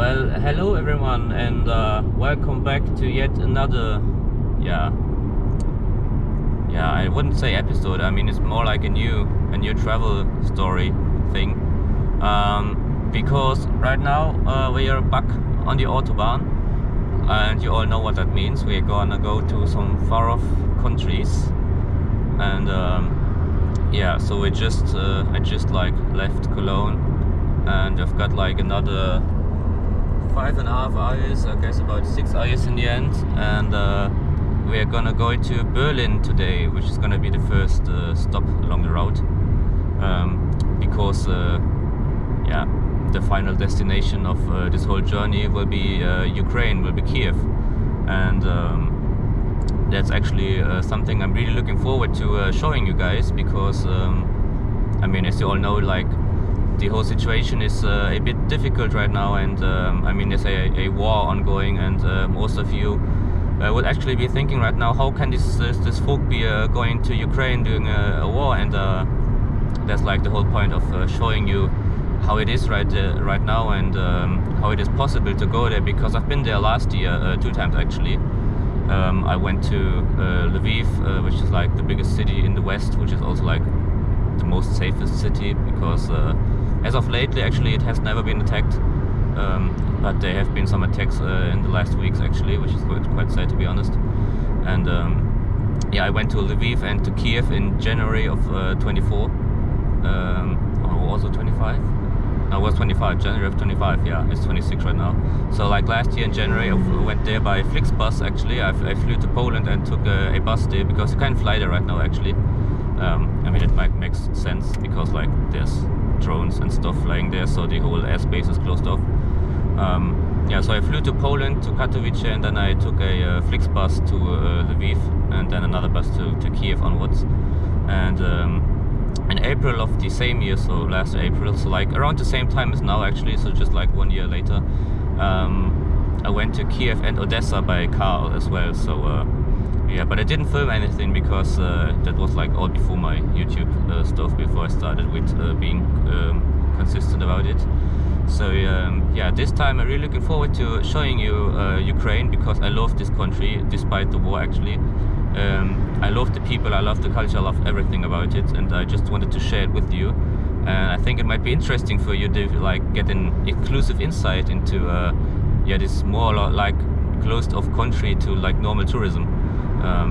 Well, hello everyone, and welcome back to yet another, yeah, I wouldn't say episode. I mean, it's more like a new travel story thing. Because right now we are back on the autobahn, and you all know what that means. We're gonna go to some far-off countries, and yeah. So I just like left Cologne, and I've got like another 5.5 hours, I guess about 6 hours in the end, and we are gonna go to Berlin today, which is gonna be the first stop along the route, because yeah, the final destination of this whole journey will be Ukraine, will be Kiev, and that's actually something I'm really looking forward to showing you guys, because I mean, as you all know, like, the whole situation is a bit difficult right now, and I mean, there's a war ongoing, and most of you would actually be thinking right now, how can this folk be going to Ukraine during a war? And that's like the whole point of showing you how it is right now, and how it is possible to go there, because I've been there last year 2 times actually. I went to Lviv, which is like the biggest city in the west, which is also like the most safest city, because as of lately actually it has never been attacked, but there have been some attacks in the last weeks actually, which is quite sad, to be honest. And yeah, I went to Lviv and to Kiev in January of 24, or was it 25? No, it was 25, January of 25, yeah, it's 26 right now. So like last year in January I went there by Flixbus actually. I flew to Poland and took a bus there, because you can't fly there right now actually. I mean, it might make sense, because like there's drones and stuff flying there, so the whole airspace is closed off. Yeah, so I flew to Poland, to Katowice, and then I took a Flixbus to Lviv, and then another bus to Kiev onwards. And in April of the same year, so last April, so like around the same time as now actually, so just like 1 year later, I went to Kiev and Odessa by car as well. So yeah, but I didn't film anything, because that was like all before my YouTube stuff, before I started with being consistent about it. So yeah, this time I'm really looking forward to showing you Ukraine, because I love this country despite the war actually. I love the people, I love the culture, I love everything about it, and I just wanted to share it with you. And I think it might be interesting for you to like get an exclusive insight into yeah, this more like closed off country to like normal tourism.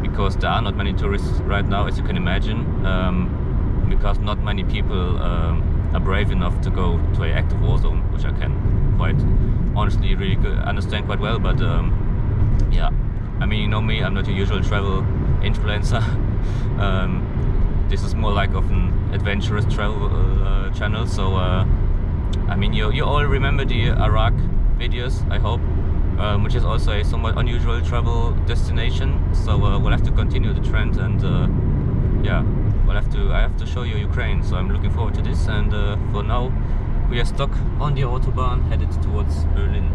Because there are not many tourists right now, as you can imagine, because not many people are brave enough to go to an active war zone, which I can quite honestly really understand quite well. But yeah, I mean, you know me, I'm not a usual travel influencer. This is more like of an adventurous travel channel. So I mean, you all remember the Iraq videos, I hope. Which is also a somewhat unusual travel destination. So we'll have to continue the trend, and yeah, I have to show you Ukraine. So I'm looking forward to this, and for now we are stuck on the autobahn headed towards Berlin.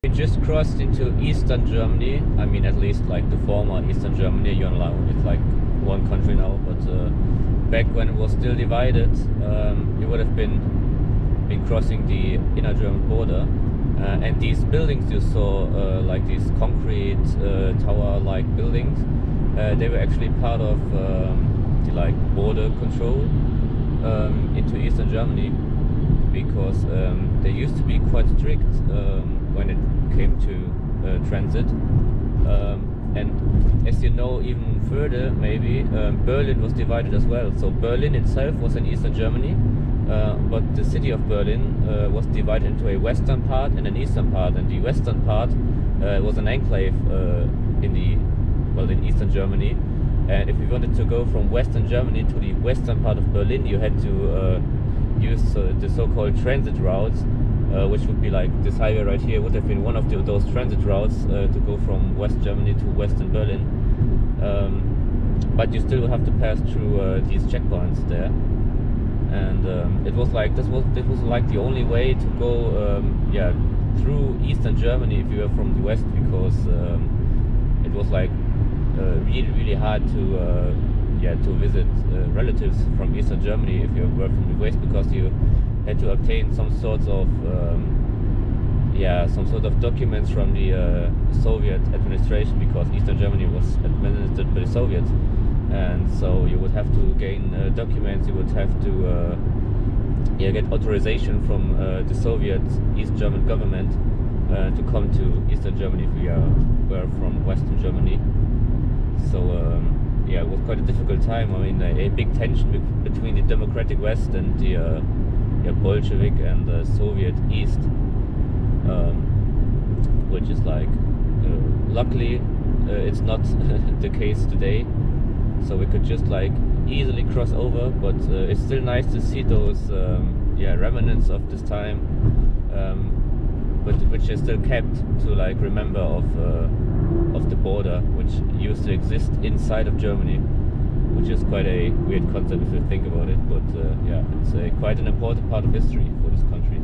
We just crossed into Eastern Germany. I mean, at least like the former Eastern Germany. You know, it's like one country now, but back when it was still divided, you would have been crossing the inner German border, and these buildings you saw, like these concrete tower-like buildings, they were actually part of the like border control into Eastern Germany, because they used to be quite strict when transit. And as you know, even further, maybe Berlin was divided as well. So Berlin itself was in Eastern Germany, but the city of Berlin was divided into a western part and an eastern part. And the western part was an enclave in Eastern Germany. And if you wanted to go from Western Germany to the western part of Berlin, you had to use the so-called transit routes, which would be like this highway right here would have been one of those transit routes to go from West Germany to Western Berlin. But you still have to pass through these checkpoints there. And it was like this was like the only way to go through Eastern Germany if you were from the west, because it was like really hard to visit relatives from Eastern Germany if you were from the west, because you had to obtain some sort of documents from the Soviet administration, because Eastern Germany was administered by the Soviets. And so you would have to gain documents, you would have to get authorization from the Soviet East German government to come to Eastern Germany if we were from Western Germany. So it was quite a difficult time. I mean, a big tension between the democratic West and the Bolshevik and the Soviet East, which is like, luckily it's not the case today. So we could just like easily cross over, but it's still nice to see those remnants of this time, but which is still kept to like remember of the border, which used to exist inside of Germany, which is quite a weird concept if you think about it. But it's quite an important part of history for this country.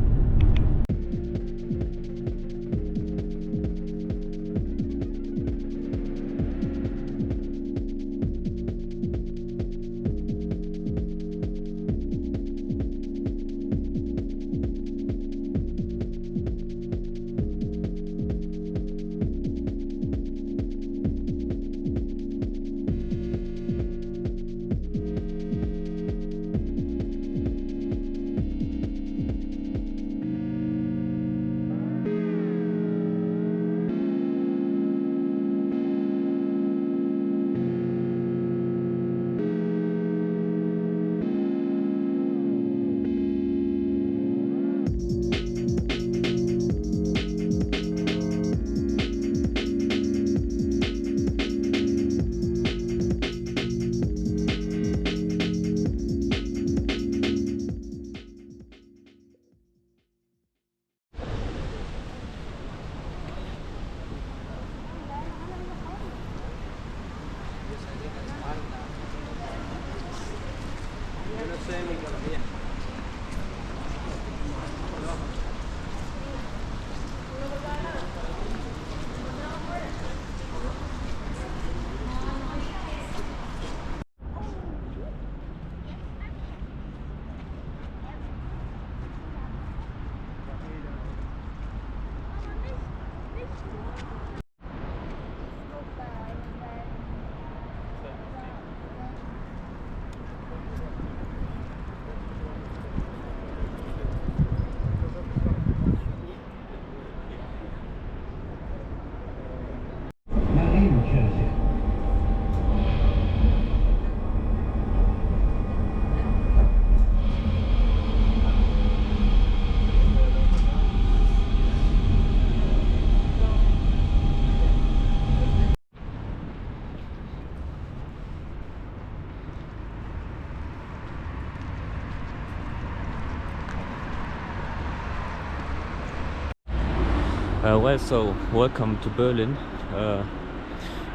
So welcome to Berlin.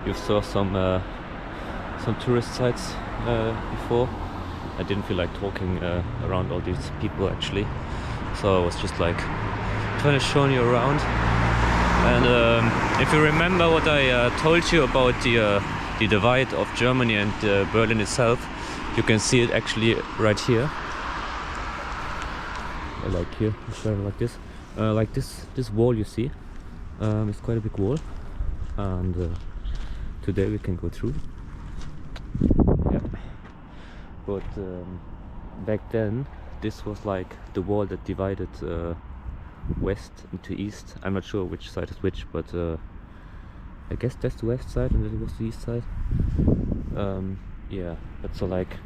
You saw some tourist sites before. I didn't feel like talking around all these people actually, so I was just like trying to show you around. And if you remember what I told you about the divide of Germany and Berlin itself, you can see it actually right here. Like here, like this wall you see. It's quite a big wall, and today we can go through. Yeah, but back then this was like the wall that divided west into east. I'm not sure which side is which, but I guess that's the west side and that was the east side. Yeah, but so like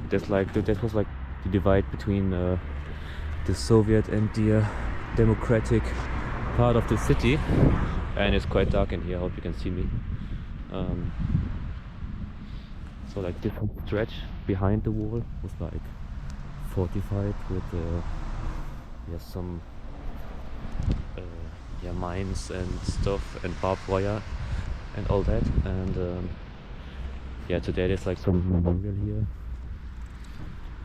there's like that was like the divide between the Soviet and the democratic part of the city, and it's quite dark in here. I hope you can see me. So like this stretch behind the wall was like fortified with some mines and stuff and barbed wire and all that, and yeah, today there's like some memorial here,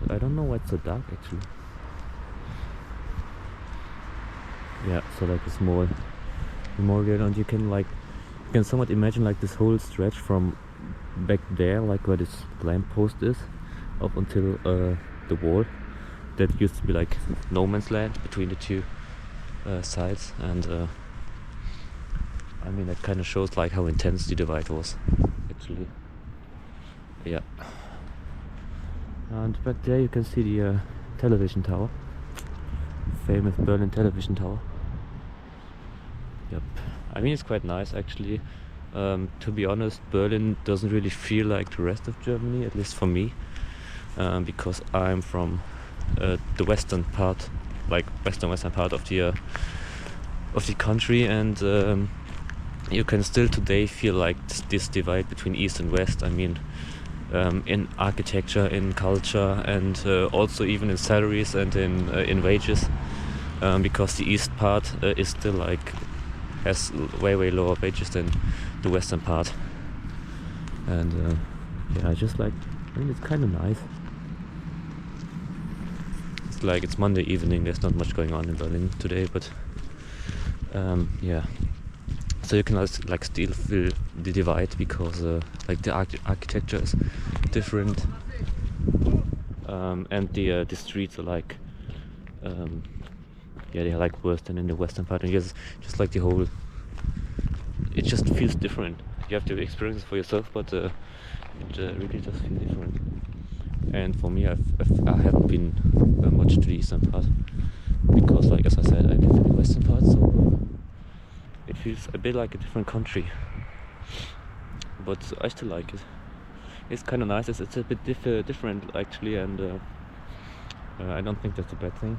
but I don't know why it's so dark actually. Yeah, so like a small memorial, and you can somewhat imagine like this whole stretch from back there, like where this lamppost is, up until the wall that used to be like no man's land between the two sides, and I mean that kind of shows like how intense the divide was actually. Yeah, and back there you can see the television tower, famous Berlin television tower. Yep, I mean it's quite nice actually. To be honest, Berlin doesn't really feel like the rest of Germany, at least for me, because I'm from the western part, like western part of the country, and you can still today feel like this divide between east and west. I mean, in architecture, in culture, and also even in salaries and in wages, because the east part is still like has way lower wages than the western part, and yeah, I mean it's kind of nice. It's like it's Monday evening, there's not much going on in Berlin today, but yeah, so you can like still feel the divide because like the architecture is different, and the streets are like yeah, they're like worse than in the western part, and just like the whole, it just feels different. You have to experience it for yourself, but it really does feel different. And for me, I haven't been much to the eastern part, because like as I said, I live in the western part, so it feels a bit like a different country, but I still like it. It's kind of nice. It's a bit different actually, and I don't think that's a bad thing.